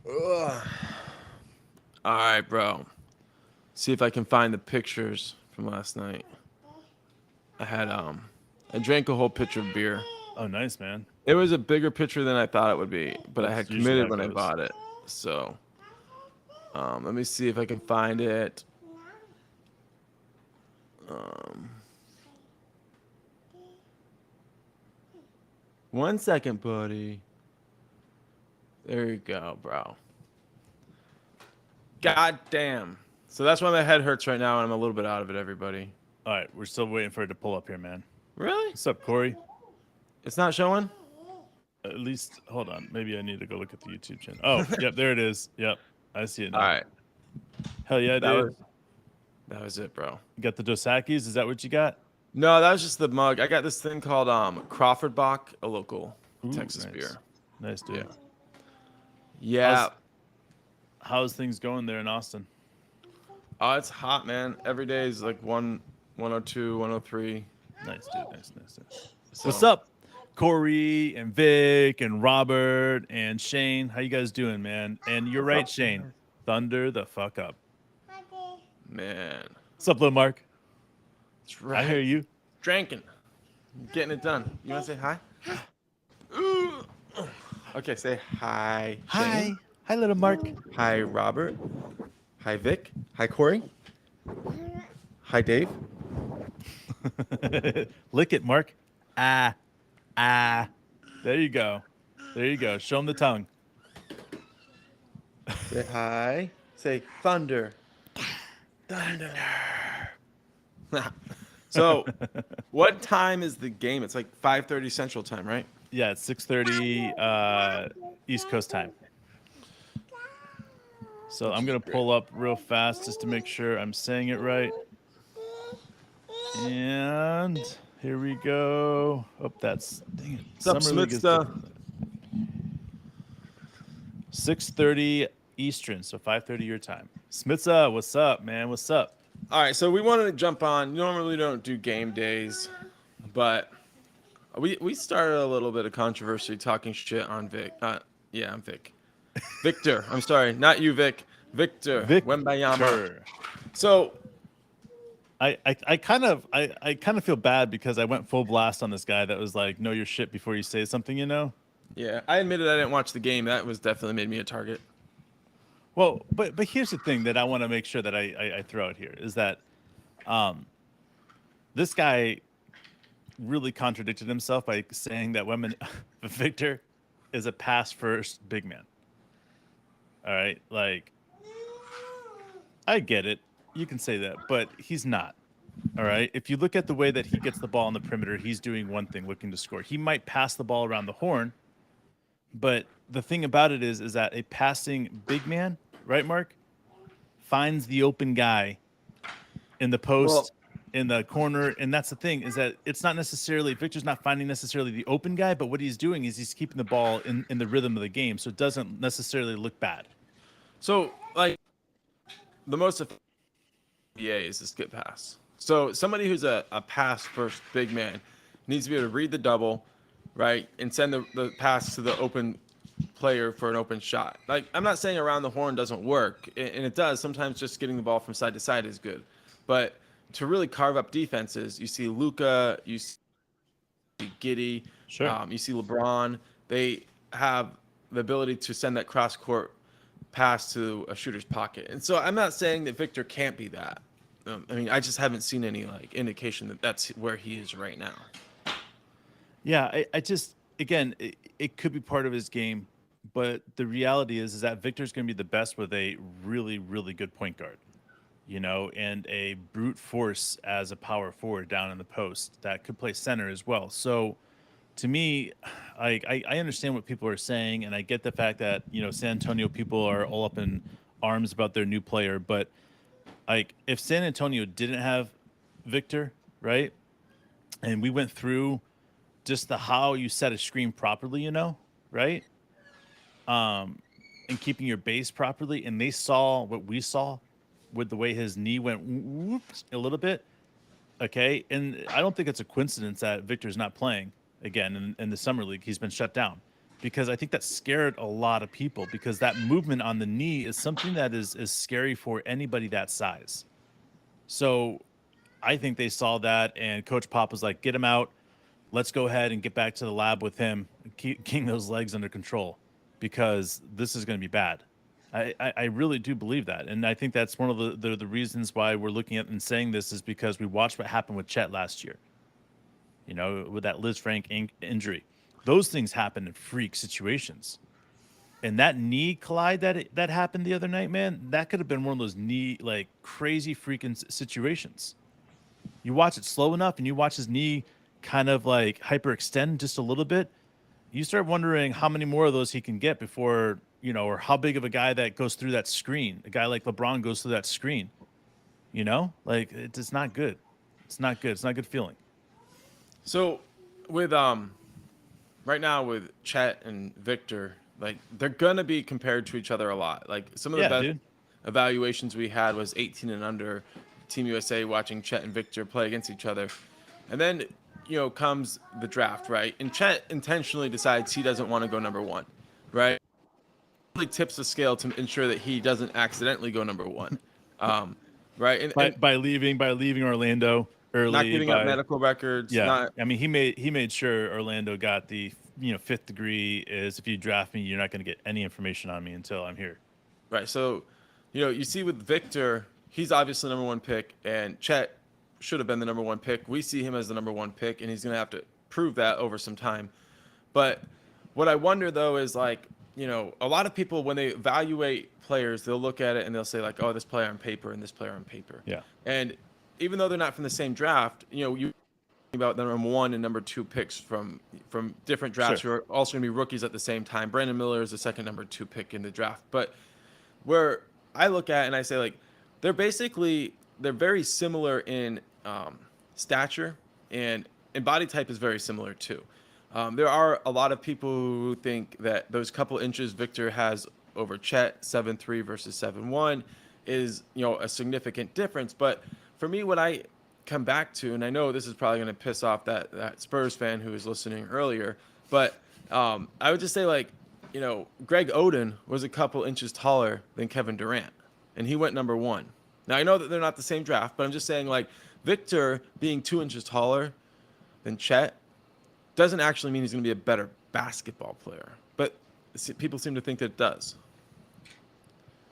Ugh. All right, bro. See if I can find the pictures from last night. I had I drank a whole pitcher of beer. Oh, nice, man. It was a bigger pitcher than I thought it would be, but I That's had usually how committed it when I goes. bought it. So, let me see if I can find it. Um, 1 second, buddy. There you go, bro. God damn. So that's why my head hurts right now, and I'm a little bit out of it, everybody. All right, we're still waiting for it to pull up here, man. Really? What's up, Corey? It's not showing? At least, hold on. Maybe I need to go look at the YouTube channel. Oh, yep, there it is. Yep, I see it All now. right. Hell yeah, That dude. was that was it, bro. You got the Dosakis? Is that what you got? No, that was just the mug. I got this thing called Crawford Bach, a local Ooh, Texas nice. beer. Nice, Yeah. dude. Yeah. How's how's things going there in Austin? Oh, it's hot, man. Every day is like 102, 103. Nice, dude. Nice, nice, nice. What's So, up, Corey and Vic and Robert and Shane? How you guys doing, man? And you're what's right, up? Shane. Thunder the fuck up. Man. What's up, little Mark? That's I hear right. you. Drinking. Getting it done. You want to say hi? Ooh. Okay, say hi, Shane. Hi. Hi, little Mark. Hi, Robert. Hi, Vic. Hi, Corey. Hi, Dave. Lick it, Mark. Ah, ah. There you go. There you go. Show him the tongue. Say hi. Say thunder. Thunder. So, what time is the game? It's like 5:30 Central Time, right? Yeah, it's 6:30 East Coast time. So Which I'm is gonna great. pull up real fast just to make sure I'm saying it right. And here we go. Oh, that's dang it. What's up, Summer League is Smithsta? different. 6:30 Eastern, so 5:30 your time. Smitza, what's up, man? What's up? All right, so we wanted to jump on. Normally, we don't do game days, but we started a little bit of controversy talking shit on Vic. Yeah, I'm Vic. Victor. I'm sorry, not you, Vic. Victor Wembayama. Victor. So, I kind of feel bad because I went full blast on this guy that was like, know your shit before you say something, you know? yeah, I admitted I didn't watch the game. That was definitely made me a target. Well, but here's the thing that I want to make sure that I throw out here is that this guy really contradicted himself by saying that women Victor is a pass first big man. All right, like I get it. You can say that, but he's not. All right. If you look at the way that he gets the ball on the perimeter, he's doing one thing, looking to score. He might pass the ball around the horn, but the thing about it is that a passing big man, right, Mark, finds the open guy in the Well, post, in the corner, and that's the thing is that it's not necessarily Victor's not finding necessarily the open guy, but what he's doing is he's keeping the ball in the rhythm of the game, so it doesn't necessarily look bad. so like the most effective NBA is the skip pass. So somebody who's a pass first big man needs to be able to read the double, right, and send the pass to the open player for an open shot. Like I'm not saying around the horn doesn't work, and it does. Sometimes just getting the ball from side to side is good, but to really carve up defenses, you see Luca, you see Giddy, Sure. you see LeBron. They have the ability to send that cross court pass to a shooter's pocket. And so I'm not saying that Victor can't be that. I mean, I just haven't seen any like indication that that's where he is right now. Yeah, I just again, it could be part of his game, but the reality is that Victor's going to be the best with a really, really good point guard, you know, and a brute force as a power forward down in the post that could play center as well. So to me, I understand what people are saying, and I get the fact that you know San Antonio people are all up in arms about their new player, but like if San Antonio didn't have Victor, right, and we went through just the how you set a screen properly, you know, right? And keeping your base properly. And they saw what we saw with the way his knee went whoops a little bit. Okay. And I don't think it's a coincidence that Victor's not playing again in the summer league. He's been shut down. because I think that scared a lot of people, because that movement on the knee is something that is scary for anybody that size. So I think they saw that, and Coach Pop was like, get him out. Let's go ahead and get back to the lab with him, keeping those legs under control, because this is going to be bad. I really do believe that. And I think that's one of the reasons why we're looking at and saying this, is because we watched what happened with Chet last year, with that Liz Frank injury. Those things happen in freak situations. And that knee collide that happened the other night, man, that could have been one of those knee, like, crazy freaking situations. You watch it slow enough and you watch his knee kind of like hyperextend just a little bit, you start wondering how many more of those he can get before, or how big of a guy that goes through that screen. A guy like LeBron goes through that screen, like, it's not good. It's not good. It's not a good feeling. So with right now with Chet and Victor, like, they're gonna be compared to each other a lot. Like, some of the best evaluations we had was 18 and under, Team USA, watching Chet and Victor play against each other. And then, comes the draft, right? And Chet intentionally decides he doesn't want to go number one, right? Really tips the scale to ensure that he doesn't accidentally go number one, right? And by leaving Orlando early, not giving up medical records. Yeah, I mean, he made sure Orlando got the fifth degree is, if you draft me, you're not going to get any information on me until I'm here. Right. So, you see with Victor, he's obviously the number one pick, and Chet should have been the number one pick. We see him as the number one pick, and he's going to have to prove that over some time. But what I wonder, though, is, like, a lot of people, when they evaluate players, they'll look at it and they'll say, like, oh, this player on paper and this player on paper. Yeah. And even though they're not from the same draft, you about the number one and number two picks from different drafts who are also going to be rookies at the same time. Brandon Miller is the second number two pick in the draft. But where I look at and I say, like, they're very similar in stature, and body type is very similar too. There are a lot of people who think that those couple inches Victor has over Chet, 7'3" versus 7'1", is a significant difference. But for me, what I come back to, and I know this is probably going to piss off that Spurs fan who was listening earlier, but I would just say, like, Greg Oden was a couple inches taller than Kevin Durant, and he went number one. Now, I know that they're not the same draft, but I'm just saying, like, Victor being 2 inches taller than Chet doesn't actually mean he's going to be a better basketball player. But people seem to think that it does.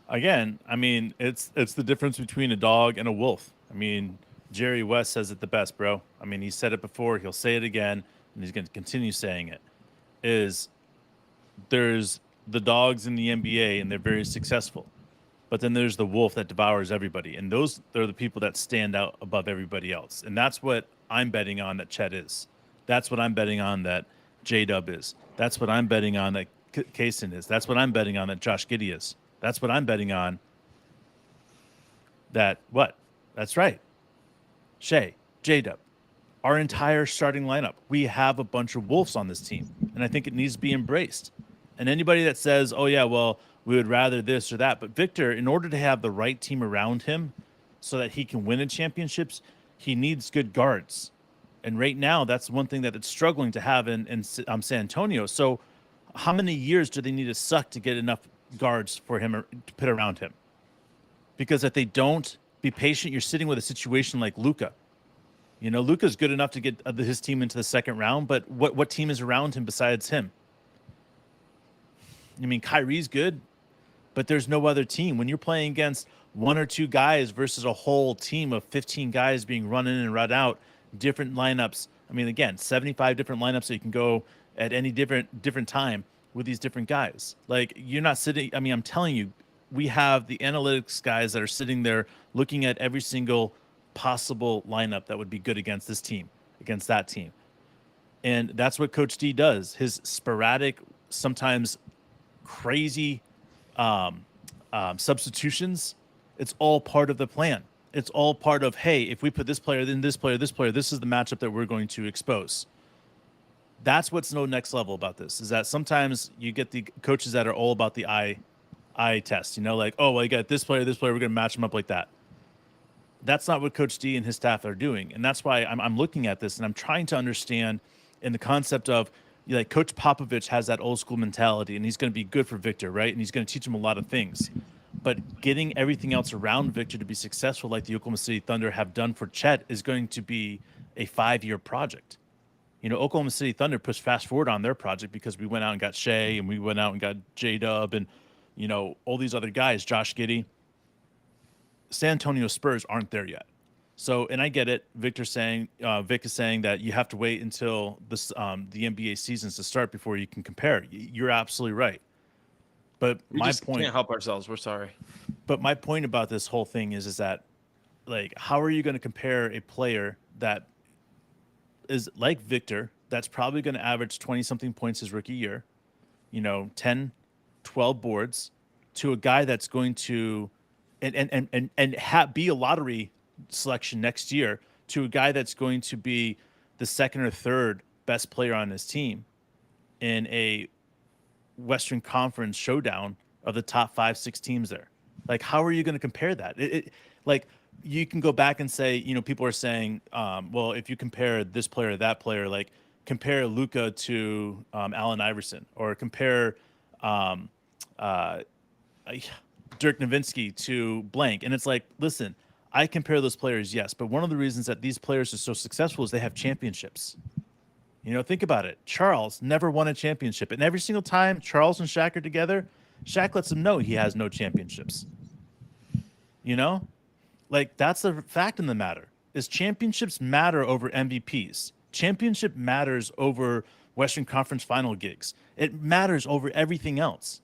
Again, I mean, it's the difference between a dog and a wolf. I mean, Jerry West says it the best, bro. I mean, he said it before, he'll say it again, and he's going to continue saying it. There's the dogs in the NBA, and they're very successful. But then there's the wolf that devours everybody. And those are the people that stand out above everybody else. And that's what I'm betting on that Chet is. That's what I'm betting on that J-Dub is. That's what I'm betting on that Kaysen is. That's what I'm betting on that Josh Giddey is. That's what I'm betting on that what? That's right. Shea, J-Dub. Our entire starting lineup. We have a bunch of wolves on this team. And I think it needs to be embraced. And anybody that says, oh, yeah, well, we would rather this or that. But Victor, in order to have the right team around him so that he can win in championships, he needs good guards. And right now, that's one thing that it's struggling to have in San Antonio. So how many years do they need to suck to get enough guards for him to put around him? Because if they don't, be patient. You're sitting with a situation like Luka. Luka's good enough to get his team into the second round, but what team is around him besides him? I mean, Kyrie's good, but there's no other team. When you're playing against one or two guys versus a whole team of 15 guys being run in and run out, different lineups. I mean, again, 75 different lineups, so you can go at any different time with these different guys. Like, you're not sitting. I mean, I'm telling you, we have the analytics guys that are sitting there looking at every single possible lineup that would be good against this team, against that team. And that's what Coach D does. His sporadic, sometimes crazy substitutions, it's all part of the plan. It's all part of, hey, if we put this player, then this player, this is the matchup that we're going to expose. That's what's no next level about this, is that sometimes you get the coaches that are all about the eye test, like, oh, well, you got this player, we're going to match them up like that. That's not what Coach D and his staff are doing. And that's why I'm looking at this and I'm trying to understand in the concept of, like Coach Popovich has that old school mentality, and he's going to be good for Victor, right? And he's going to teach him a lot of things. But getting everything else around Victor to be successful, like the Oklahoma City Thunder have done for Chet, is going to be a 5-year project. You know, Oklahoma City Thunder pushed fast forward on their project because we went out and got Shea, and we went out and got J-Dub, and, you know, all these other guys, Josh Giddey. San Antonio Spurs aren't there yet. So, and I get it. Vic is saying that you have to wait until this the NBA seasons to start before you can compare. You're absolutely right. But We just can't help ourselves. We're sorry. But my point about this whole thing is that, like, how are you going to compare a player that is like Victor, that's probably going to average 20 something points his rookie year, you know, 10, 12 boards, to a guy that's going to be a lottery selection next year, to a guy that's going to be the second or third best player on his team in a Western Conference showdown of the top 5-6 teams there. Like, how are you going to compare that? Like, you can go back and say, you know, people are saying, well, if you compare this player to that player, like compare Luka to Allen Iverson, or compare Dirk Nowitzki to blank. And it's like, listen, I compare those players, yes, but one of the reasons that these players are so successful is they have championships. You know, think about it. Charles never won a championship. And every single time Charles and Shaq are together, Shaq lets him know he has no championships. You know? Like, that's the fact in the matter, is championships matter over MVPs. Championship matters over Western Conference final gigs. It matters over everything else.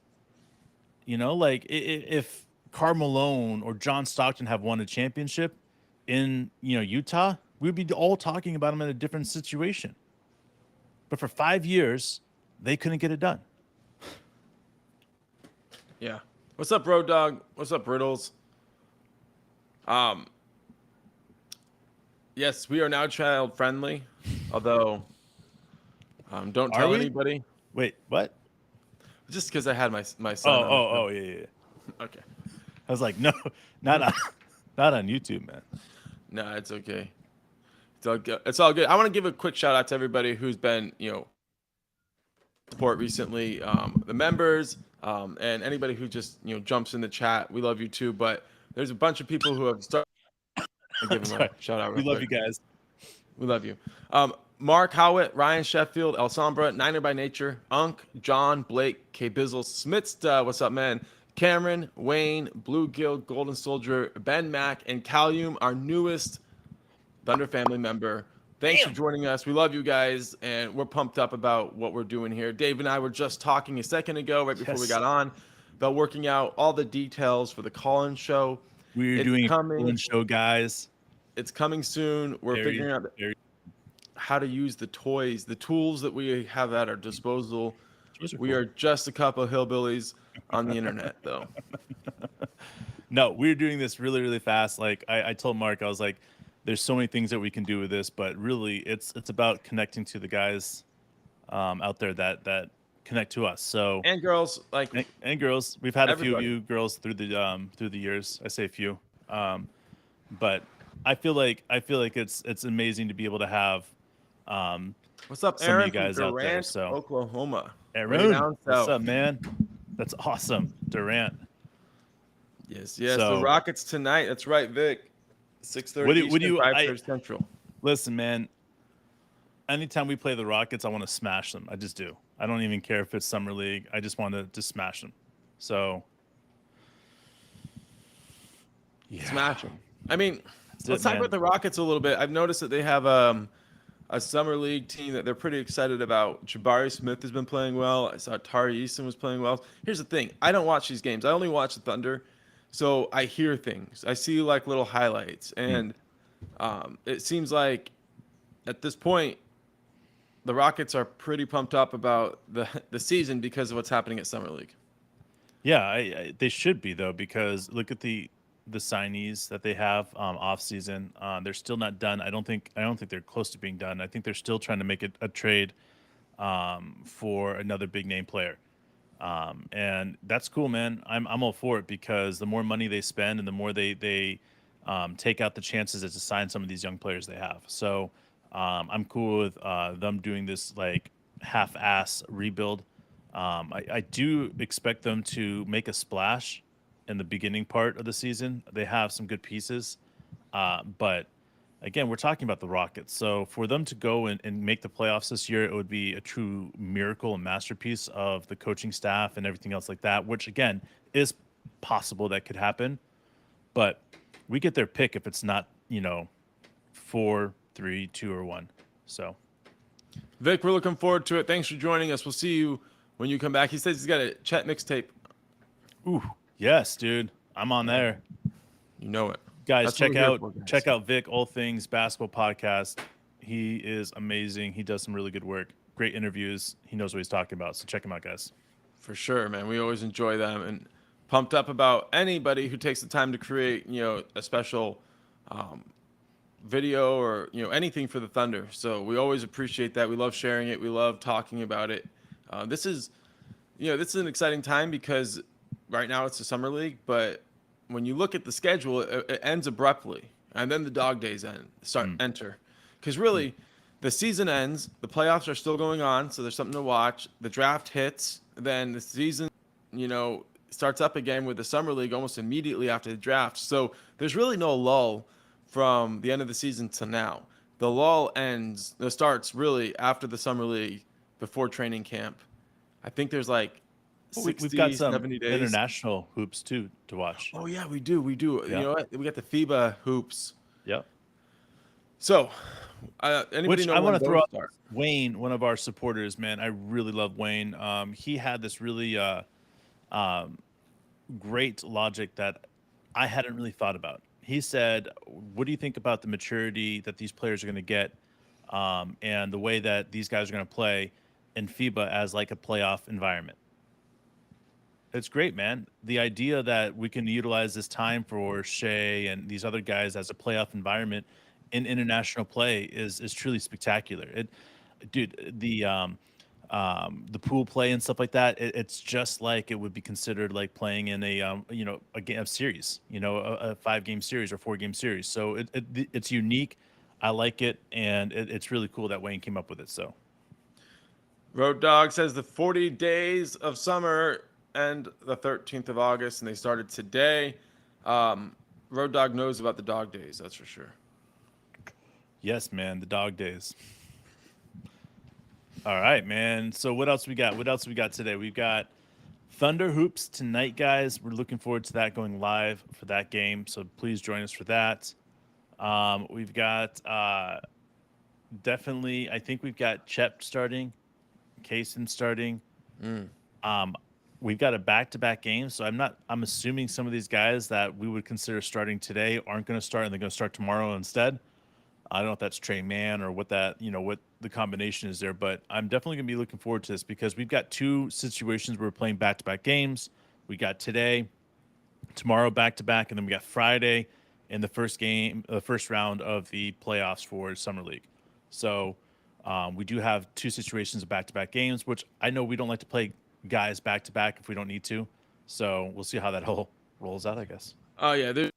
You know, like if Karl Malone or John Stockton have won a championship in, you know, Utah, we'd be all talking about them in a different situation. But for 5 years, they couldn't get it done. Yeah. What's up, Road Dog? What's up, Riddles? Yes, we are now child friendly, although don't tell anybody. Wait, what? Just because I had my son. Yeah. Okay. I was like, no, not on YouTube, man. No, it's okay. It's all good. It's all good. I want to give a quick shout out to everybody who's been, you know, support recently, the members, and anybody who just, you know, jumps in the chat. We love you too. But there's a bunch of people who have started. Give them a shout out. We love you guys. We love you. Mark Howitt, Ryan Sheffield, El Sombra, Niner by Nature, Unk, John, Blake, K Bizzle, Smits, what's up, man? Cameron, Wayne, Bluegill, Golden Soldier, Ben Mack, and Calium, our newest Thunder family member. Thanks for joining us. We love you guys, and we're pumped up about what we're doing here. Dave and I were just talking a second ago, right before we got on, about working out all the details for the call-in show. We're doing a call-in show, guys. It's coming soon. We're figuring out how to use the toys, the tools that we have at our disposal. We are just a couple of hillbillies on the internet, though. No, we're doing this really, really fast. Like I told Mark, I was like, there's so many things that we can do with this, but really it's about connecting to the guys out there that connect to us. So, and girls, like, and girls, we've had everybody. A few of you girls through the years. I say a few, but I feel like it's amazing to be able to have what's up, some Aaron, of you guys Durant, out there. So, Oklahoma. Aaron, what's up, man? That's awesome, Durant. Yes. So, the Rockets tonight. That's right, Vic. 6:30 Eastern, 5:30 Central. Listen, man. Anytime we play the Rockets, I want to smash them. I just do. I don't even care if it's summer league. I just want to just smash them. So, yeah. Smash them. I mean, let's talk about the Rockets a little bit. I've noticed that they have a summer league team that they're pretty excited about. Jabari Smith has been playing well. I saw Tari Eason was playing well. Here's the thing. I don't watch these games. I only watch the Thunder. So I hear things. I see like little highlights. And it seems like at this point, the Rockets are pretty pumped up about the season because of what's happening at Summer League. Yeah, they should be, though, because look at the signees that they have off season. They're still not done. I don't think they're close to being done. I think they're still trying to make it a trade for another big name player. And that's cool, man. I'm all for it, because the more money they spend and the more they take out the chances to sign some of these young players they have. So I'm cool with them doing this like half-ass rebuild. I do expect them to make a splash in the beginning part of the season. They have some good pieces, but again, we're talking about the Rockets. So for them to go and make the playoffs this year, it would be a true miracle and masterpiece of the coaching staff and everything else like that, which again is possible that could happen. But we get their pick if it's not, 4, 3, 2, or 1. So Vic, we're looking forward to it. Thanks for joining us. We'll see you when you come back. He says he's got a Chet mixtape. ooh, yes, dude. I'm on there. You know it. Guys, That's what check we're here out for, guys. check out Vic All Things Basketball Podcast. He is amazing. He does some really good work. Great interviews. He knows what he's talking about. So check him out, guys. For sure, man. We always enjoy them and pumped up about anybody who takes the time to create, a special video or, anything for the Thunder. So we always appreciate that. We love sharing it. We love talking about it. This is an exciting time because right now it's the summer league, but when you look at the schedule, it ends abruptly, and then the dog days enter. Because really, the season ends, the playoffs are still going on, so there's something to watch. The draft hits, then the season, starts up again with the summer league almost immediately after the draft. So there's really no lull from the end of the season to now. The lull starts really after the summer league, before training camp. I think there's like 60, We've got some 70 days. international hoops too to watch. Oh yeah, we do. Yeah. You know what? We got the FIBA hoops. Yep. So, anybody Which know I when want to those throw out start? Wayne, one of our supporters, man. I really love Wayne. He had this really great logic that I hadn't really thought about. He said, "What do you think about the maturity that these players are going to get, and the way that these guys are going to play in FIBA as like a playoff environment?" It's great, man. The idea that we can utilize this time for Shea and these other guys as a playoff environment in international play is truly spectacular. Dude, the pool play and stuff like that. It's just like it would be considered like playing in a game series, a 5-game series or 4-game series. So it's unique. I like it, and it's really cool that Wayne came up with it. So Road Dog says the 40 days of summer end the 13th of August, and they started today. Road Dog knows about the dog days, that's for sure. yes, man, the dog days. All right, man. So what else we got? What else we got today? We've got Thunder Hoops tonight, guys. We're looking forward to that, going live for that game. So please join us for that. We've got definitely, I think we've got Chet starting, Kaysen starting. We've got a back-to-back game. So I'm assuming some of these guys that we would consider starting today aren't going to start, and they're going to start tomorrow instead. I don't know if that's Trey Mann or what what the combination is there, but I'm definitely going to be looking forward to this because we've got two situations where we're playing back-to-back games. We got today, tomorrow back-to-back, and then we got Friday in the first round of the playoffs for Summer League. So we do have two situations of back-to-back games, which I know we don't like to play guys back-to-back if we don't need to. So we'll see how that whole rolls out, I guess. Oh yeah, there's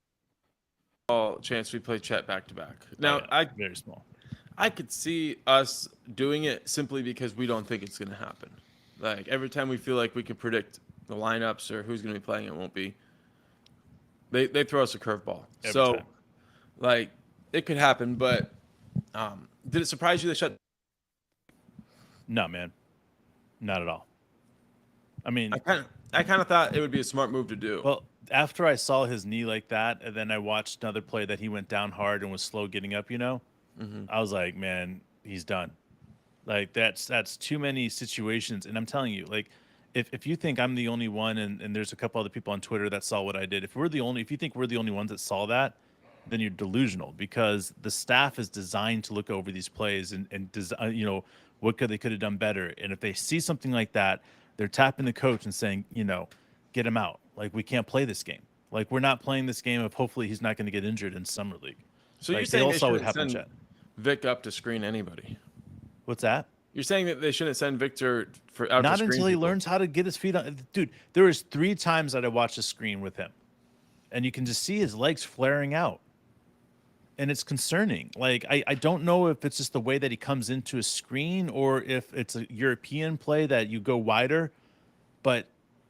a chance we play Chet back to back. Now, very small. I could see us doing it simply because we don't think it's going to happen. Like every time we feel like we can predict the lineups or who's going to be playing, it won't be. They throw us a curveball. So, time. like, it could happen, but did it surprise you they shut? No, man, not at all. I mean, I kind of thought it would be a smart move to do. Well, after I saw his knee like that, and then I watched another play that he went down hard and was slow getting up, I was like, man, he's done. Like that's too many situations. And I'm telling you, like, if you think I'm the only one, and there's a couple other people on Twitter that saw what I did, if you think we're the only ones that saw that, then you're delusional because the staff is designed to look over these plays and design, what they could have done better. And if they see something like that, they're tapping the coach and saying, get him out. Like, we can't play this game. Like, we're not playing this game if hopefully he's not going to get injured in Summer League. So like, you're saying they shouldn't send send Vic up to screen anybody? What's that? You're saying that they shouldn't send Victor out not to screen until he people? learns how to get his feet on. Dude, there was 3 times that I watched the screen with him, and you can just see his legs flaring out. and it's concerning. Like I don't know if it's just the way that he comes into a screen or if it's a European play that you go wider, but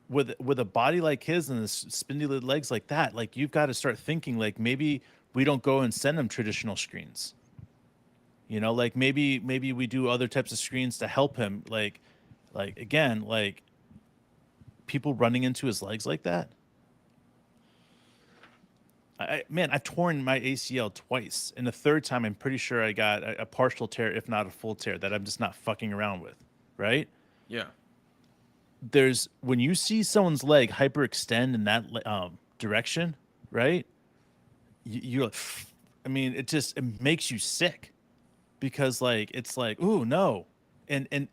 with a body like his and the spindly legs like that, like you've got to start thinking like maybe we don't go and send him traditional screens. You know, like maybe we do other types of screens to help him. Like again, like people running into his legs like that. Man, I've torn my ACL twice, and the third time I'm pretty sure I got a partial tear, if not a full tear, that I'm just not fucking around with. Right? Yeah. There's when you see someone's leg hyperextend in that direction, right? You I mean, it makes you sick because like it's like, ooh, no. And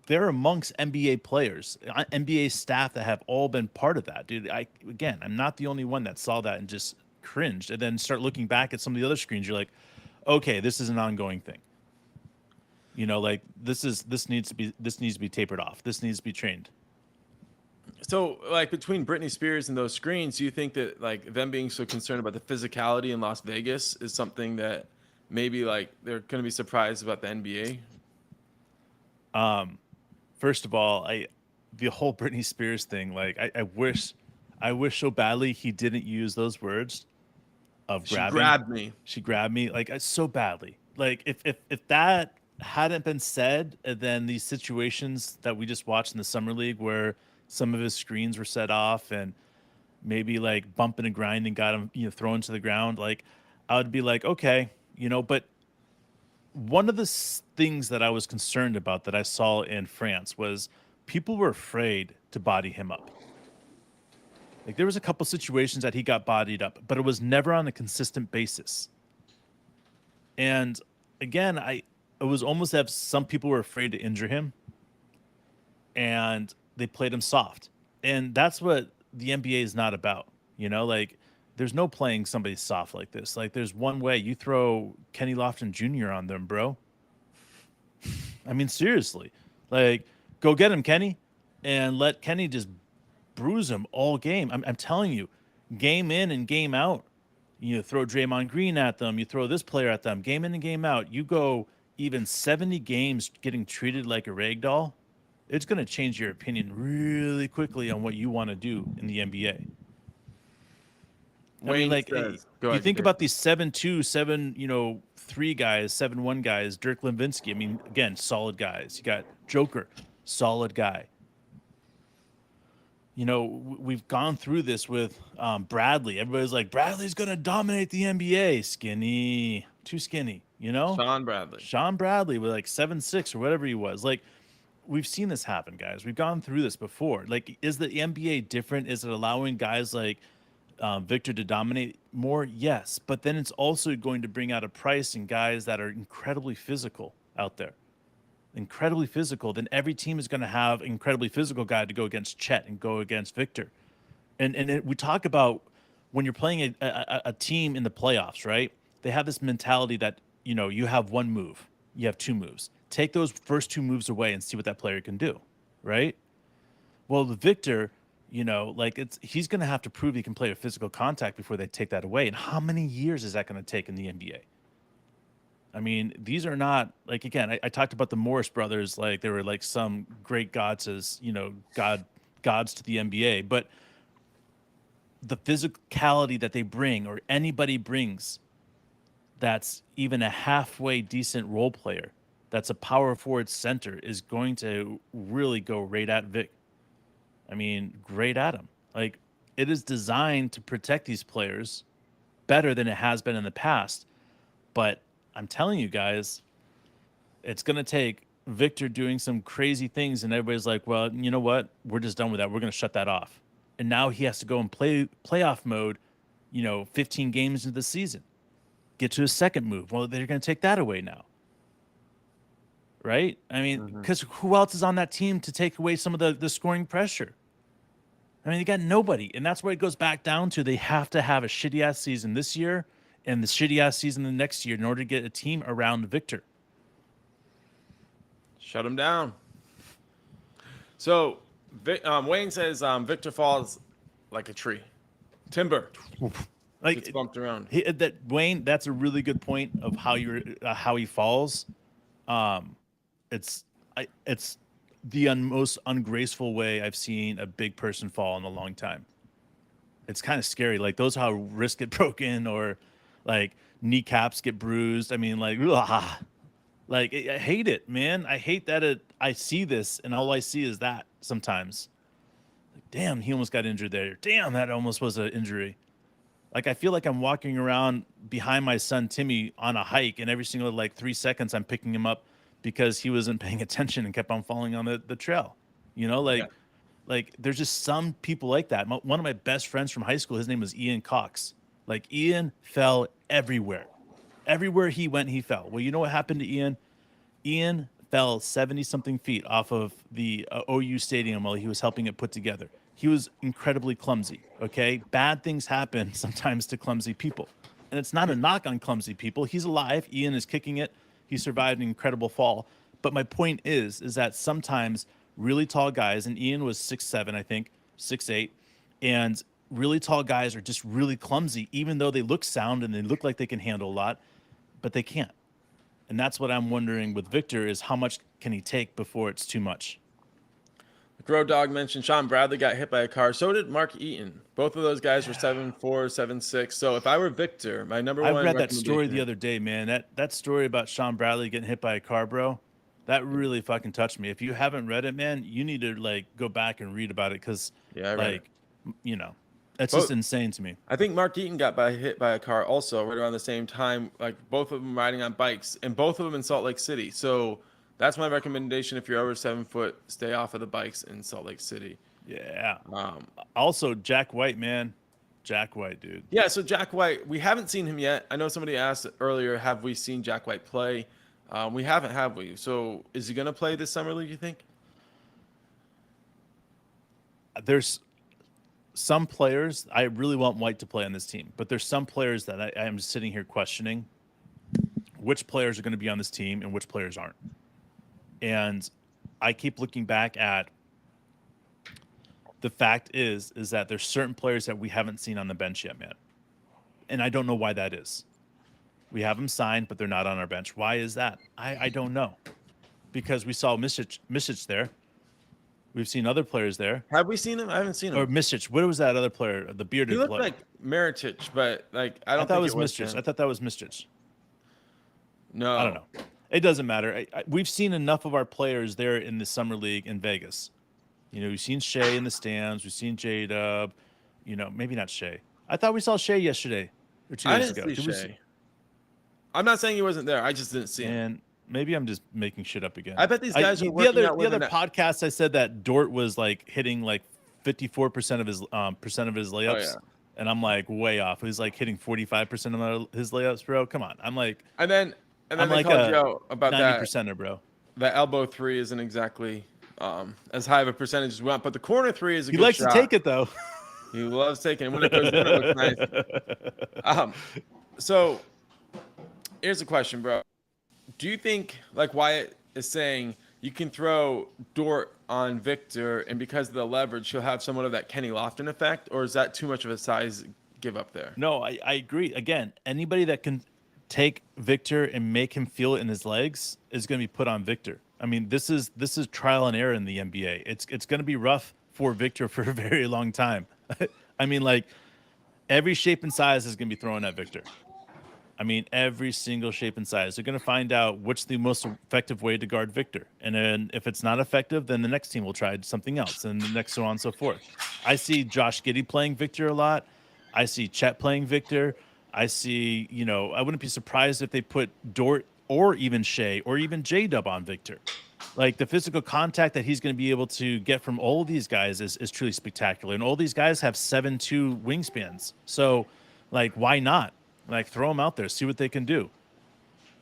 they're amongst NBA players, NBA staff that have all been part of that, dude. I'm not the only one that saw that and just cringed, and then start looking back at some of the other screens. You're like, okay, this is an ongoing thing. You know, like this needs to be tapered off. This needs to be trained. So, like between Britney Spears and those screens, do you think that like them being so concerned about the physicality in Las Vegas is something that maybe like they're going to be surprised about the NBA? First of all, the whole Britney Spears thing, like I wish so badly he didn't use those words of She grabbing. grabbed me. She grabbed me like so badly. Like if that hadn't been said, and then these situations that we just watched in the summer league where some of his screens were set off and maybe like bumping and grinding got him, thrown to the ground, like I would be like, okay, but one of the things that I was concerned about that I saw in France was people were afraid to body him up. Like there was a couple situations that he got bodied up, but it was never on a consistent basis. And again, it was almost as some people were afraid to injure him, and they played him soft. And that's what the NBA is not about. Like there's no playing somebody soft like this. Like there's one way: you throw Kenny Lofton Jr. on them, bro. I mean, seriously, like go get him, Kenny, and let Kenny just bruise him all game. I'm telling you, game in and game out. You throw Draymond Green at them, you throw this player at them, game in and game out. You go even 70 games getting treated like a rag doll, it's going to change your opinion really quickly on what you want to do in the NBA. I mean, like, you think about these 7-2, 7-3 guys, 7-1 guys, Dirk Nowitzki. I mean, again, solid guys. You got Joker, solid guy. We've gone through this with Bradley. Everybody's like, Bradley's going to dominate the NBA. Skinny, too skinny, Sean Bradley with like 7'6" or whatever he was. Like, we've seen this happen, guys. We've gone through this before. Like, is the NBA different? Is it allowing guys like Victor to dominate more? Yes. But then it's also going to bring out a price in guys that are incredibly physical out there. Incredibly physical, then every team is going to have an incredibly physical guy to go against Chet and go against Victor. And we talk about when you're playing a team in the playoffs, right? They have this mentality that, you have one move, you have two moves. Take those first two moves away and see what that player can do, right? Well, the Victor, he's going to have to prove he can play a physical contact before they take that away. And how many years is that going to take in the NBA? I mean, these are not like, again, I talked about the Morris brothers, like they were like some great gods as, gods to the NBA, but the physicality that they bring or anybody brings that's even a halfway decent role player, that's a power forward center, is going to really go right at Vic. I mean, great at him. Like it is designed to protect these players better than it has been in the past, but I'm telling you guys, it's going to take Victor doing some crazy things, and everybody's like, well, you know what? We're just done with that. We're going to shut that off. And now he has to go and play playoff mode, 15 games into the season. Get to his second move. Well, they're going to take that away now. Right? I mean, because who else is on that team to take away some of the scoring pressure? I mean, you got nobody. And that's where it goes back down to they have to have a shitty-ass season this year and the shitty-ass season the next year in order to get a team around Victor. Shut him down. So, Wayne says Victor falls like a tree. Timber. gets Like bumped around. that Wayne, that's a really good point of how he falls. Um, it's it's the most ungraceful way I've seen a big person fall in a long time. It's kind of scary. Like those how wrists get broken or like kneecaps get bruised. I mean, like, like I hate it, man. I hate that I see this and all I see is that sometimes. Like, damn, he almost got injured there. Damn, that almost was an injury. Like I feel like I'm walking around behind my son Timmy on a hike, and every single like 3 seconds I'm picking him up because he wasn't paying attention and kept on falling on the trail. You know, Yeah. like there's just some people like that. One of my best friends from high school, his name was Ian Cox. Like Ian fell everywhere. Everywhere he went, he fell. Well, you know what happened to Ian? Ian fell 70 something feet off of the OU stadium while he was helping it put together. He was incredibly clumsy. Okay. Bad things happen sometimes to clumsy people. And it's not a knock on clumsy people. He's alive. Ian is kicking it. He survived an incredible fall. But my point is that sometimes really tall guys, and Ian was 6'7", I think, 6'8", and really tall guys are just really clumsy, even though they look sound and they look like they can handle a lot, but they can't. And that's what I'm wondering with Victor is how much can he take before it's too much? Grow Dog mentioned Sean Bradley got hit by a car. So did Mark Eaton. Both of those guys were 7'4", 7'6". So if I were Victor, my number I one read that story recommendation the other day, man. That story about Sean Bradley getting hit by a car, bro, that really fucking touched me. If you haven't read it, man, you need to like go back and read about it because, Yeah, I read like, you know, that's Both, just insane to me. I think Mark Eaton got hit by a car also right around the same time. Like both of them riding on bikes, and both of them in Salt Lake City. So that's my recommendation. If you're over 7 foot, stay off of the bikes in Salt Lake City. Yeah. Um, Also, Jack White, man. Jack White, dude. yeah. So Jack White, we haven't seen him yet. I know somebody asked earlier, have we seen Jack White play? We haven't, have we? So is he going to play this summer league? You think? There's some players I really want White to play on this team, but there's some players that I am sitting here questioning which players are going to be on this team and which players aren't. And I keep looking back at the fact is that there's certain players that we haven't seen on the bench yet, man. And I don't know why that is. We have them signed, but they're not on our bench. Why is that? I don't know. Because we saw Misic there. We've seen other players there. Have we seen him? I haven't seen him. Or Misic. What was that other player? The bearded He looked player. like Meritic, but like I thought think it was it was Misic. him. I thought that was Misic. No, I don't know. It doesn't matter. We've seen enough of our players there in the summer league in Vegas. You know, we've seen Shea in the stands. We've seen J-Dub. You know, maybe not Shea. I thought we saw Shea yesterday or 2 I days didn't ago. see Shea. I'm not saying he wasn't there. I just didn't see him. And maybe I'm just making shit up again. I bet these guys are working out the with other podcast I said that Dort was like hitting like 54% of his layups. Oh, yeah. And I'm like way off. He's like hitting 45% of his layups, bro. Come on. I'm like And then I'm they like called a Joe about 90%er, bro. that elbow three isn't exactly as high of a percentage as we want, but the corner three is a He good likes shot. to take it though. He loves taking it. When it goes in, it looks nice. So here's a question, bro. Do you think, like Wyatt is saying, you can throw Dort on Victor, and because of the leverage, he'll have somewhat of that Kenny Lofton effect, or is that too much of a size give up there? No, I agree. Again, anybody that can take Victor and make him feel it in his legs is going to be put on Victor. I mean, this is trial and error in the NBA. It's going to be rough for Victor for a very long time. I mean, like every shape and size is going to be thrown at Victor. I mean, every single shape and size. They're going to find out what's the most effective way to guard Victor. And then if it's not effective, then the next team will try something else, and the next so on and so forth. I see Josh Giddey playing Victor a lot. I see Chet playing Victor. I see, you know, I wouldn't be surprised if they put Dort or even Shea or even J-Dub on Victor. Like the physical contact that he's going to be able to get from all of these guys is truly spectacular. And all these guys have 7'2" wingspans. So, like, why not? Like, throw them out there, see what they can do.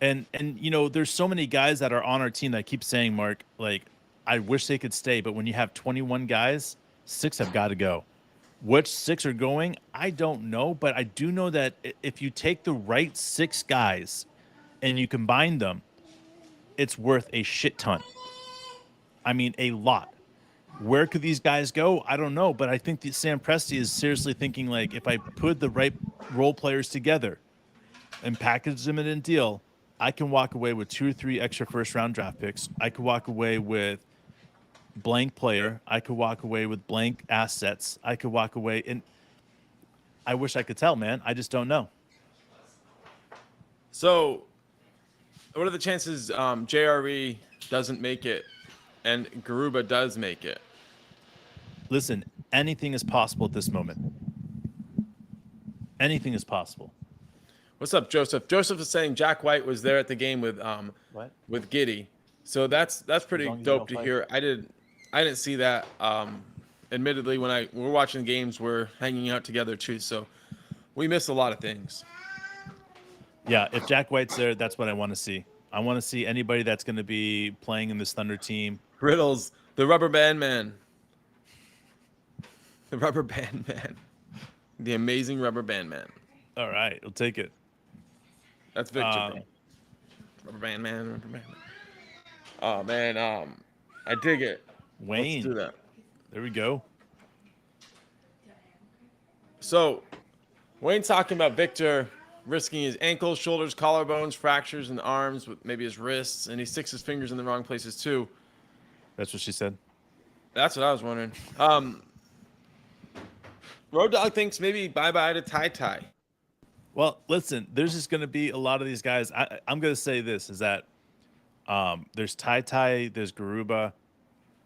And you know, there's so many guys that are on our team that keep saying, Mark, like, I wish they could stay. But when you have 21 guys, 6 have got to go. Which 6 are going, I don't know. But I do know that if you take the right 6 guys and you combine them, it's worth a shit ton. I mean, a lot. Where could these guys go? I don't know, but I think that Sam Presti is seriously thinking like if I put the right role players together and package them in a deal, I can walk away with 2 or 3 extra first round draft picks. I could walk away with blank player. I could walk away with blank assets. I could walk away, and I wish I could tell, man. I just don't know. So, what are the chances JRE doesn't make it and Garuba does make it? Listen, anything is possible at this moment. Anything is possible. What's up, Joseph? Joseph is saying Jack White was there at the game What? with Giddy. So that's pretty long as you dope don't to fight. hear. I didn't see that. Admittedly, when we're watching games, we're hanging out together too. So we miss a lot of things. Yeah, if Jack White's there, that's what I want to see. I want to see anybody that's going to be playing in this Thunder team. Riddles, the rubber band man. The rubber band man. The amazing rubber band man. All right, we'll take it. That's Victor, bro. Rubber band man, rubber band man. Oh man, I dig it. Wayne. Let's do that. There we go. So, Wayne's talking about Victor risking his ankles, shoulders, collarbones, fractures in the arms, with maybe his wrists, and he sticks his fingers in the wrong places too. That's what she said. That's what I was wondering. Road Dogg thinks maybe bye-bye to Tai. Well, listen, there's just going to be a lot of these guys. I'm going to say this is that there's Tai, there's Garuba,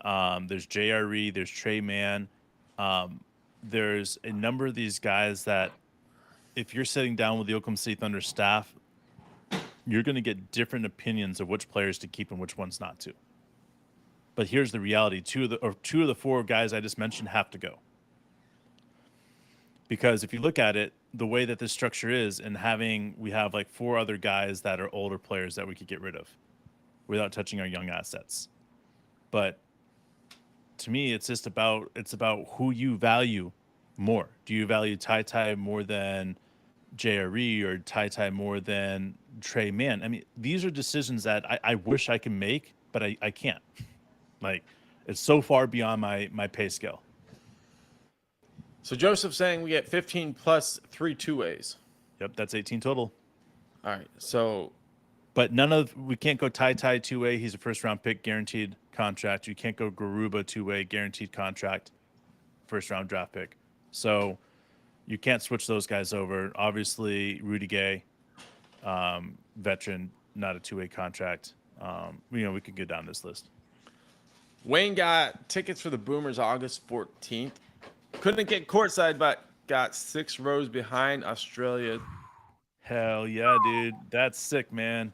there's JRE, there's Trey Mann. There's a number of these guys that if you're sitting down with the Oklahoma City Thunder staff, you're going to get different opinions of which players to keep and which ones not to. But here's the reality. Two of the 4 guys I just mentioned have to go. Because if you look at it, the way that this structure is, and we have like 4 other guys that are older players that we could get rid of without touching our young assets. But to me, it's about who you value more. Do you value Tai more than JRE or Tai more than Trey Mann? I mean, these are decisions that I wish I could make, but I can't. Like, it's so far beyond my pay scale. So Joseph saying we get 15 plus 3 two-ways. Yep, that's 18 total. All right, so But we can't go Tai 2-way. He's a first round pick, guaranteed contract. You can't go Garuba 2-way, guaranteed contract, first round draft pick. So you can't switch those guys over. Obviously, Rudy Gay, veteran, not a 2-way contract. We could go down this list. Wayne got tickets for the Boomers August 14th. Couldn't get courtside, but got 6 rows behind Australia. Hell yeah, dude. That's sick, man.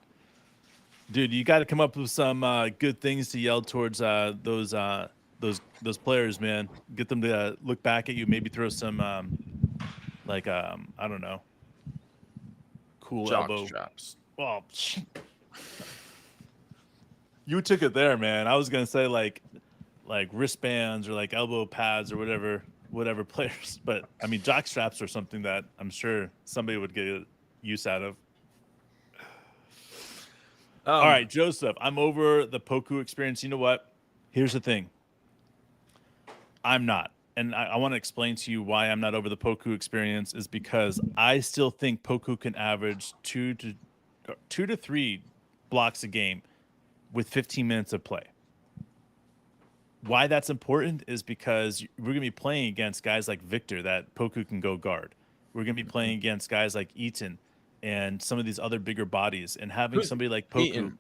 Dude, you got to come up with some good things to yell towards those players, man. Get them to look back at you, maybe throw some I don't know, cool Jock elbow straps. Oh, you took it there, man. I was gonna say like wristbands or like elbow pads or whatever players, but I mean jock straps are something that I'm sure somebody would get use out of. All right, Joseph, I'm over the Poku experience. You know what? Here's the thing. I'm not. And I want to explain to you why I'm not over the Poku experience is because I still think Poku can average 2 to 3 blocks a game with 15 minutes of play. Why that's important is because we're going to be playing against guys like Victor that Poku can go guard. We're going to be playing against guys like Eaton and some of these other bigger bodies, and having somebody like Poku. Eaton?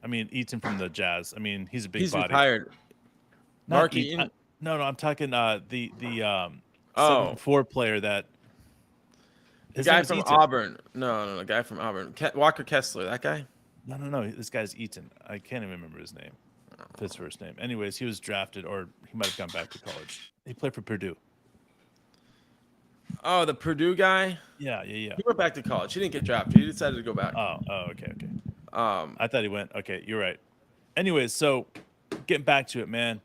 I mean, Eaton from the Jazz. I mean, he's a big body. He's retired. Mark Eaton. No, I'm talking the 7'4" player that. The guy from Eaton. Auburn. No, the guy from Auburn. Walker Kessler, that guy? No. This guy's Eaton. I can't even remember his name. His first name. Anyways, he was drafted, or he might have gone back to college. He played for Purdue. Oh, the Purdue guy? Yeah. He went back to college. He didn't get drafted. He decided to go back. Oh, okay. I thought he went. Okay, you're right. Anyways, so getting back to it, man.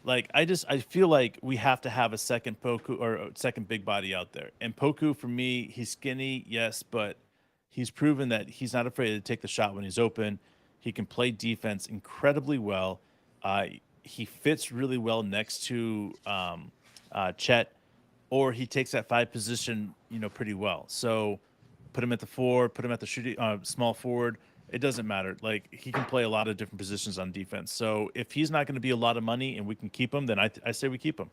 Like, I feel like we have to have a second Poku or a second big body out there. And Poku, for me, he's skinny, yes, but he's proven that he's not afraid to take the shot when he's open. He can play defense incredibly well. he fits really well next to Chet, or he takes that 5 position, pretty well. So put him at the 4, put him at the shooting small forward. It doesn't matter. Like, he can play a lot of different positions on defense. So if he's not going to be a lot of money and we can keep him, then I say we keep him.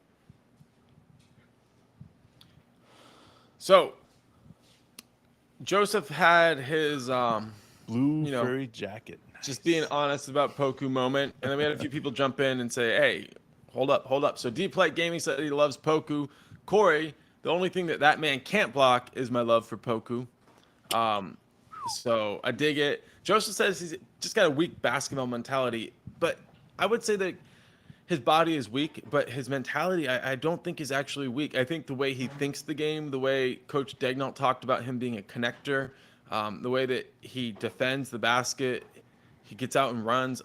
So Joseph had his Blue furry jacket. Just being honest about Poku moment, and then we had a few people jump in and say, "Hey, hold up." So Deep Light Gaming said he loves Poku. Corey, the only thing that man can't block is my love for Poku. So I dig it. Joseph says he's just got a weak basketball mentality, but I would say that his body is weak, but his mentality, I don't think is actually weak. I think the way he thinks the game, the way Coach Daignault talked about him being a connector, the way that he defends the basket, he gets out and runs.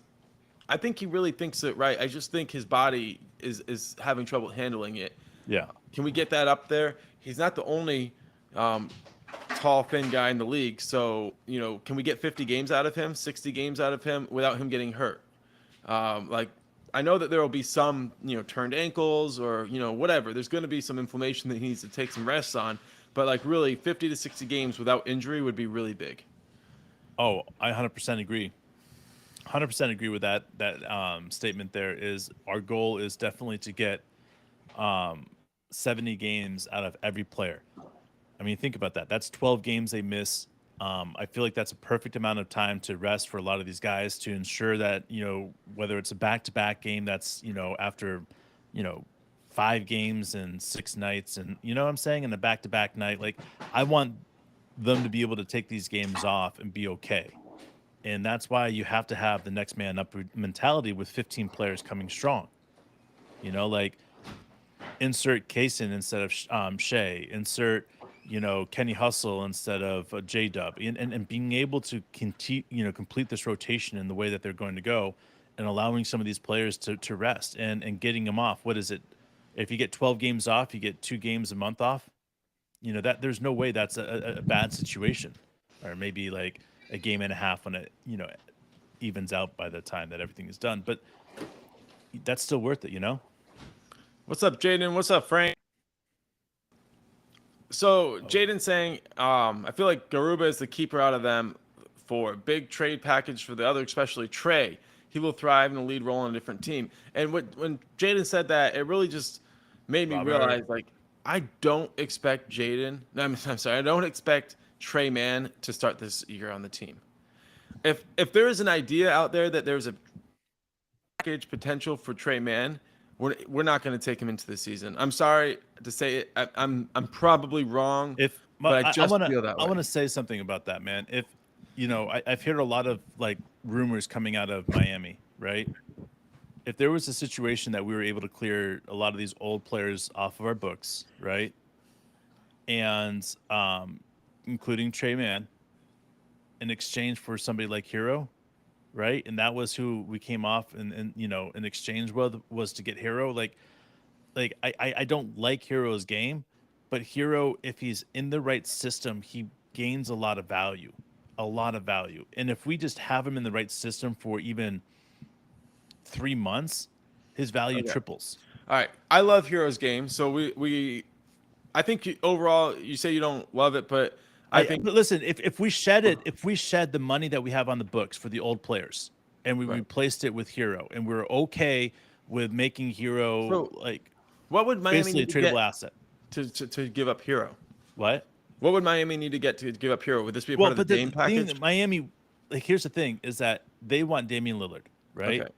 I think he really thinks it right. I just think his body is having trouble handling it. Yeah. Can we get that up there? He's not the only tall, thin guy in the league. So, can we get 50 games out of him, 60 games out of him without him getting hurt? I know that there will be some, turned ankles or, whatever. There's going to be some inflammation that he needs to take some rests on. But, really, 50 to 60 games without injury would be really big. Oh, I 100% agree. 100% agree with that statement there. Is our goal is definitely to get 70 games out of every player. I mean, think about that. That's 12 games they miss. I feel like that's a perfect amount of time to rest for a lot of these guys to ensure that, whether it's a back-to-back game that's, after, 5 games and 6 nights and, what I'm saying, and a back-to-back night, like, I want them to be able to take these games off and be okay. And that's why you have to have the next man up mentality with 15 players coming strong. Like, insert Kaysen instead of Shea, insert, Kenny Hustle instead of J-Dub, and being able to complete this rotation in the way that they're going to go, and allowing some of these players to rest and getting them off. What is it? If you get 12 games off, you get 2 games a month off. That there's no way that's a bad situation, or maybe like a game and a half when it evens out by the time that everything is done. But that's still worth it, What's up, Jaden? What's up, Frank? So Jaden saying, I feel like Garuba is the keeper out of them for a big trade package for the other, especially Trey. He will thrive in a lead role on a different team. And when Jaden said that, it really just made me realize, like, I don't expect Jaden. I'm sorry, I don't expect Trey Mann to start this year on the team. If there is an idea out there that there's a package potential for Trey Mann, we're not going to take him into the season. I'm sorry to say it. I'm probably wrong. But I just feel that way. I want to say something about that, man. If I've heard a lot of like rumors coming out of Miami, right? If there was a situation that we were able to clear a lot of these old players off of our books, right, and including Trey Mann, in exchange for somebody like Hero, right, and that was who we came off and in exchange was to get Hero. Like I don't like Hero's game, but Hero, if he's in the right system, he gains a lot of value. And if we just have him in the right system for even 3 months, his value triples. All right. I love Hero's game. So I think overall you say you don't love it, but I think. But listen, if we shed the money that we have on the books for the old players and we replaced it with Hero, and we're okay with making Hero what would Miami basically a tradable asset to give up Hero? What would Miami need to get to give up Hero? Would this be a part of the Dame package? Miami, here's the thing, is that they want Damian Lillard, right? Okay.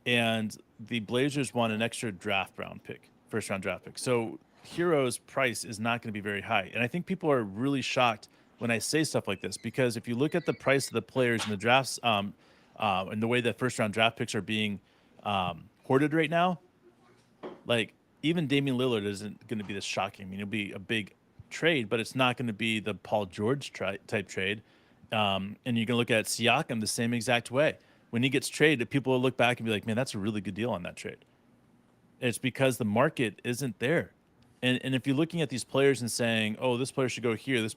And the Blazers want an extra first round draft pick. So Hero's price is not going to be very high. And I think people are really shocked when I say stuff like this, because if you look at the price of the players in the drafts and the way that first round draft picks are being hoarded right now, like, even Damian Lillard isn't going to be this shocking. I mean, it'll be a big trade, but it's not going to be the Paul George type trade. And you can look at Siakam the same exact way. When he gets traded, people will look back and be like, man, that's a really good deal on that trade. It's because the market isn't there. And if you're looking at these players and saying, oh, this player should go here,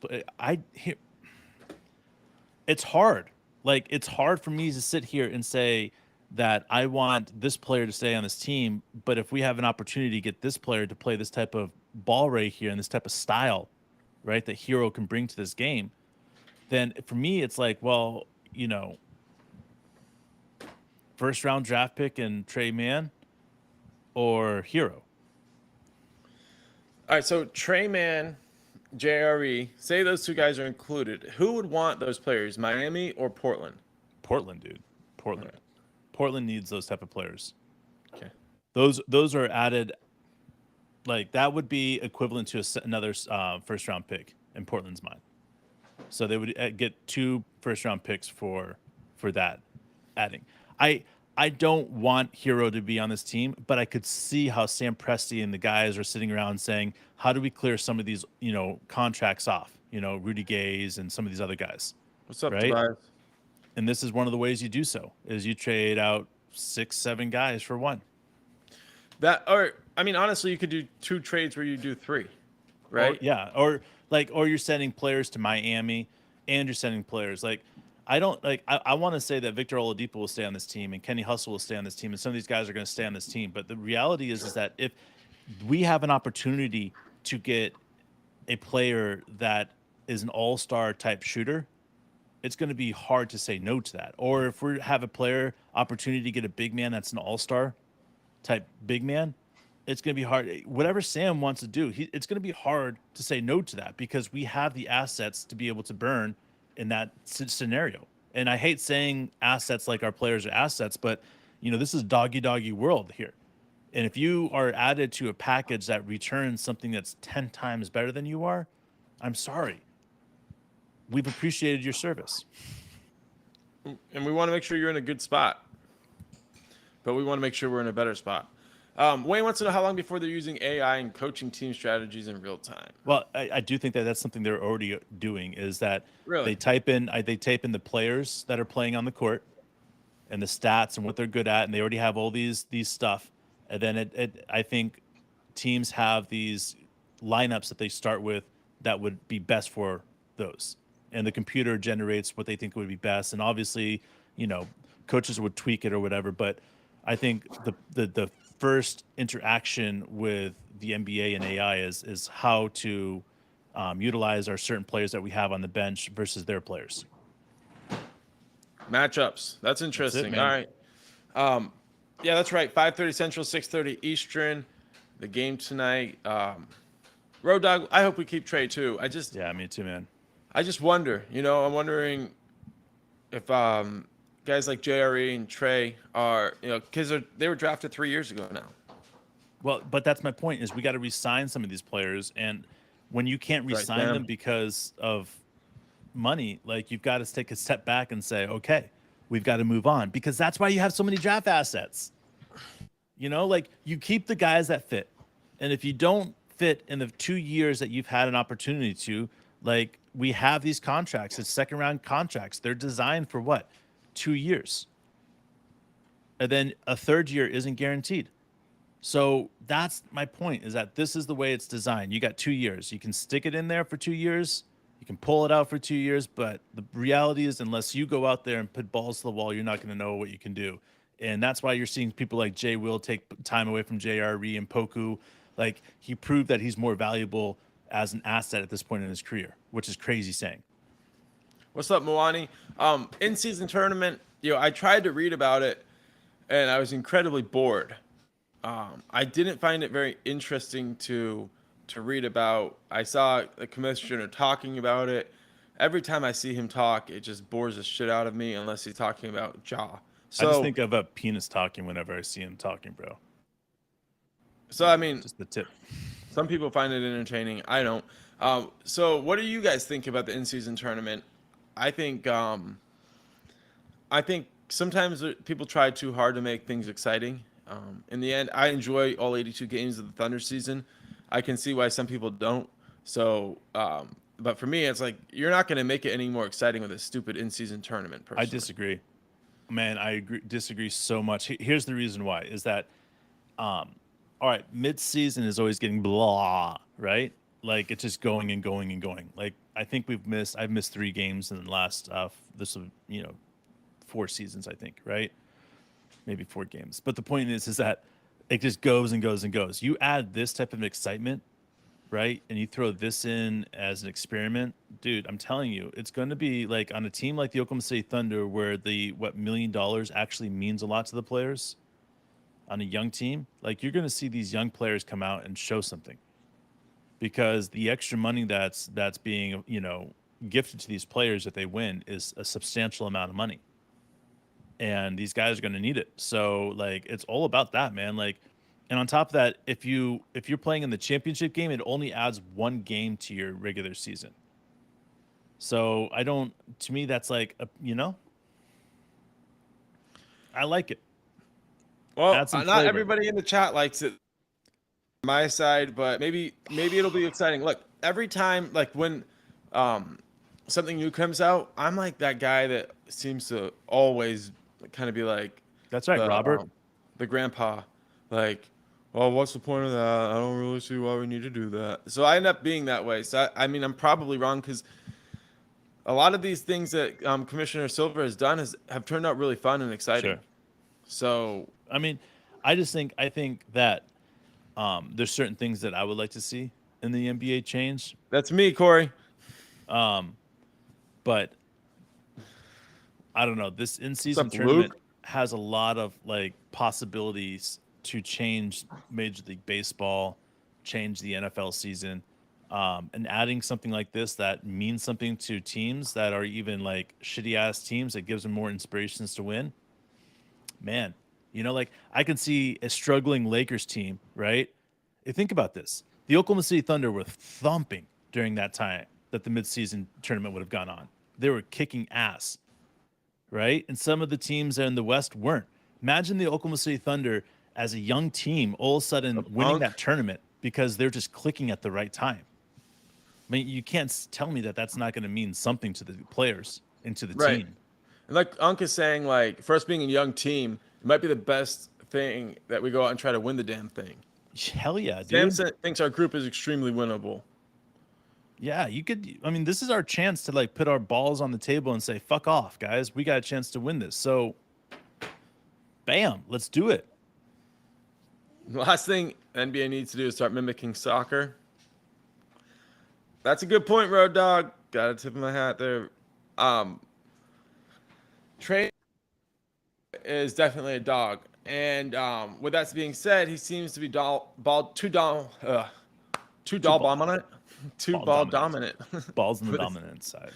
it's hard. Like, it's hard for me to sit here and say that I want this player to stay on this team, but if we have an opportunity to get this player to play this type of ball right here and this type of style, right, that Hero can bring to this game, then for me, it's like, well, first round draft pick and Trey Mann or Hero. All right, so Trey Mann, JRE, say those two guys are included. Who would want those players, Miami or Portland? Portland, dude. Portland. Right. Portland needs those type of players. Okay. Those are added. Like that would be equivalent to another first round pick in Portland's mind. So they would get 2 first round picks for that adding. I don't want Hero to be on this team, but I could see how Sam Presti and the guys are sitting around saying, how do we clear some of these, contracts off? Rudy Gaze and some of these other guys. What's up, right? Tobias? And this is one of the ways you do so, is you trade out 6, 7 guys for 1. Honestly, you could do 2 trades where you do 3, right? Or you're sending players to Miami and you're sending players. Like, I don't like. I want to say that Victor Oladipo will stay on this team and Kenny Hustle will stay on this team, and some of these guys are going to stay on this team. But the reality is that if we have an opportunity to get a player that is an all-star type shooter, it's going to be hard to say no to that. Or if we have a player opportunity to get a big man that's an all-star type big man, it's going to be hard. Whatever Sam wants to do, it's going to be hard to say no to that because we have the assets to be able to burn in that scenario. And I hate saying assets like our players are assets, but this is doggy world here. And if you are added to a package that returns something that's 10 times better than you are, I'm sorry. We've appreciated your service. And we want to make sure you're in a good spot. But we want to make sure we're in a better spot. Wayne wants to know how long before they're using AI and coaching team strategies in real time. Well, I do think that that's something they're already doing, is that Really? they type in the players that are playing on the court and the stats and what they're good at, and they already have all these stuff. And then I think teams have these lineups that they start with that would be best for those. And the computer generates what they think would be best. And obviously, coaches would tweak it or whatever, but I think the first interaction with the NBA and AI is how to utilize our certain players that we have on the bench versus their players. Matchups. That's interesting. All right. Yeah, that's right. 5:30 Central, 6:30 Eastern. The game tonight. Road Dog, I hope we keep Trey too. Yeah, me too, man. I just wonder, I'm wondering if guys like JRE and Trey are, because they were drafted 3 years ago now. Well, but that's my point, is we got to re-sign some of these players. And when you can't re-sign them because of money, like, you've got to take a step back and say, okay, we've got to move on, because that's why you have so many draft assets. Like, you keep the guys that fit. And if you don't fit in the 2 years that you've had an opportunity to, like, we have these contracts, it's second round contracts. They're designed for what? 2 years. And then a third year isn't guaranteed. So that's my point, is that this is the way it's designed. You got 2 years. You can stick it in there for 2 years. You can pull it out for 2 years. But the reality is, unless you go out there and put balls to the wall, you're not going to know what you can do. And that's why you're seeing people like Jay Will take time away from JRE and Poku. Like, he proved that he's more valuable as an asset at this point in his career, which is crazy saying. What's up, Moani? In-season tournament, I tried to read about it, and I was incredibly bored. I didn't find it very interesting to read about. I saw the commissioner talking about it. Every time I see him talk, it just bores the shit out of me, unless he's talking about jaw. So I just think of a penis talking whenever I see him talking, bro. So, just the tip. Some people find it entertaining. I don't. So what do you guys think about the in-season tournament? I think sometimes people try too hard to make things exciting. In the end, I enjoy all 82 games of the Thunder season. I can see why some people don't. So, but for me, it's like, you're not going to make it any more exciting with a stupid in-season tournament. Personally. I disagree, man. I disagree so much. Here's the reason why: is that, all right, mid-season is always getting blah, right? Like, it's just going and going and going. Like, I think I've missed 3 games in the last 4 seasons, I think, right? maybe 4 games. But the point is that it just goes and goes and goes. You add this type of excitement, right? And you throw this in as an experiment, dude, I'm telling you, it's going to be like on a team like the Oklahoma City Thunder, where the $1 million actually means a lot to the players on a young team. Like, you're going to see these young players come out and show something, because the extra money that's being, gifted to these players that they win is a substantial amount of money. And these guys are going to need it. So like, it's all about that, man. Like, and on top of that, if you're playing in the championship game, it only adds 1 game to your regular season. So to me, that's like, I like it. Well, Add some not flavor. everybody in the chat likes it. My side, but maybe it'll be exciting. Look, every time, like when something new comes out, I'm like that guy that seems to always kind of be like That's right, Robert. the grandpa, like, well, what's the point of that? I don't really see why we need to do that. So I end up being that way. So I mean, I'm probably wrong, because a lot of these things that Commissioner Silver has done have turned out really fun and exciting. Sure. So I mean, I think that there's certain things that I would like to see in the NBA change. that's me, Corey. But I don't know. This in-season What's up, tournament Luke? has a lot of like possibilities to change Major League Baseball, change the NFL season, and adding something like this that means something to teams that are even like shitty ass teams, that gives them more inspirations to win. Man, like, I can see a struggling Lakers team, right? Think about this. The Oklahoma City Thunder were thumping during that time that the midseason tournament would have gone on. They were kicking ass, right? And some of the teams in the West weren't. Imagine the Oklahoma City Thunder as a young team all of a sudden winning that tournament because they're just clicking at the right time. I mean, you can't tell me that that's not going to mean something to the players and to the team. And like Unc is saying, like, for us being a young team, it might be the best thing that we go out and try to win the damn thing. Hell yeah, dude. Sam thinks our group is extremely winnable. Yeah, you could. I mean, this is our chance to like put our balls on the table and say, "Fuck off, guys. We got a chance to win this." So, bam, let's do it. The last thing NBA needs to do is start mimicking soccer. That's a good point, Road Dog. Got a tip of my hat there. Trey is definitely a dog, and with that being said, he seems to be ball dominant. Balls on the dominant side.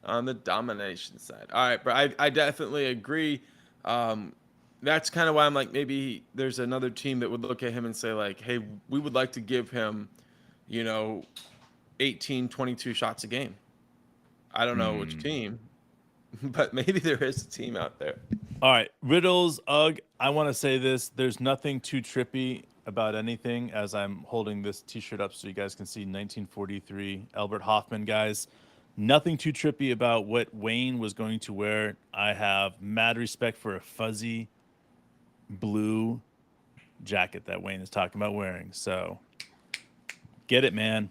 On the domination side. All right, but I definitely agree. That's kind of why I'm like, maybe there's another team that would look at him and say like, hey, we would like to give him, 18, 22 shots a game. I don't know which team, but maybe there is a team out there. All right, Riddles, Ugg, I want to say this. There's nothing too trippy about anything, as I'm holding this t-shirt up so you guys can see 1943 Albert Hoffman, guys. Nothing too trippy about what Wayne was going to wear. I have mad respect for a fuzzy blue jacket that Wayne is talking about wearing. So get it, man.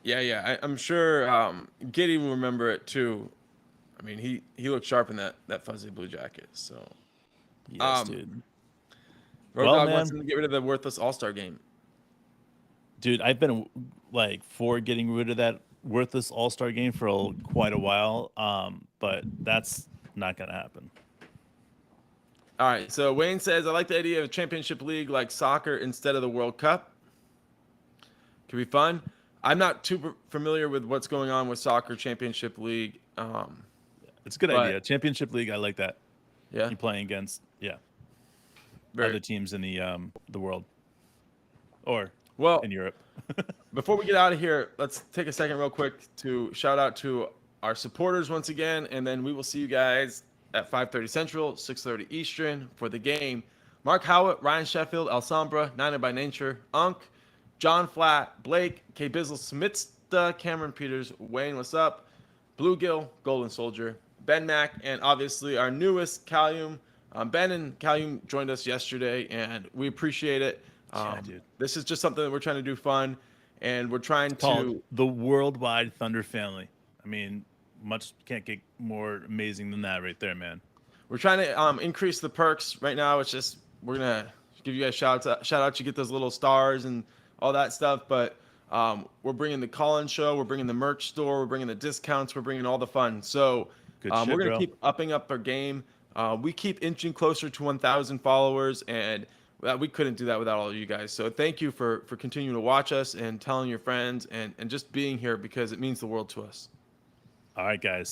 Yeah. I'm sure Giddy will remember it too. I mean, he looked sharp in that fuzzy blue jacket. So yes, dude. Road Dog wants him to get rid of the worthless All-Star game. Dude, I've been like for getting rid of that worthless All-Star game for quite a while, but that's not gonna happen. All right, so Wayne says, I like the idea of a championship league like soccer instead of the World Cup. Could be fun. I'm not too familiar with what's going on with soccer championship league. It's a good idea. Championship league, I like that. Yeah, you're playing against other teams in the world or in Europe. Before we get out of here, let's take a second real quick to shout out to our supporters once again, and then we will see you guys at 5:30 Central, 6:30 Eastern for the game. Mark Howitt, Ryan Sheffield, Alsambra, Niner by Nature, Unk, John Flatt, Blake, K. Bizzle, Smitsta, Cameron Peters, Wayne, what's up? Bluegill, Golden Soldier, Ben Mack, and obviously our newest Callum. Ben and Callum joined us yesterday, and we appreciate it. Dude. This is just something that we're trying to do fun, and we're trying to the worldwide Thunder family. I mean, much can't get more amazing than that right there, man. we're trying to increase the perks right now. It's just we're gonna give you guys shout outs. You get those little stars and all that stuff. But we're bringing the call-in show. We're bringing the merch store. We're bringing the discounts. We're bringing all the fun. So Good shit, we're gonna bro. keep upping up our game. We keep inching closer to 1,000 followers, and we couldn't do that without all of you guys. So thank you for continuing to watch us and telling your friends and just being here, because it means the world to us. All right, guys.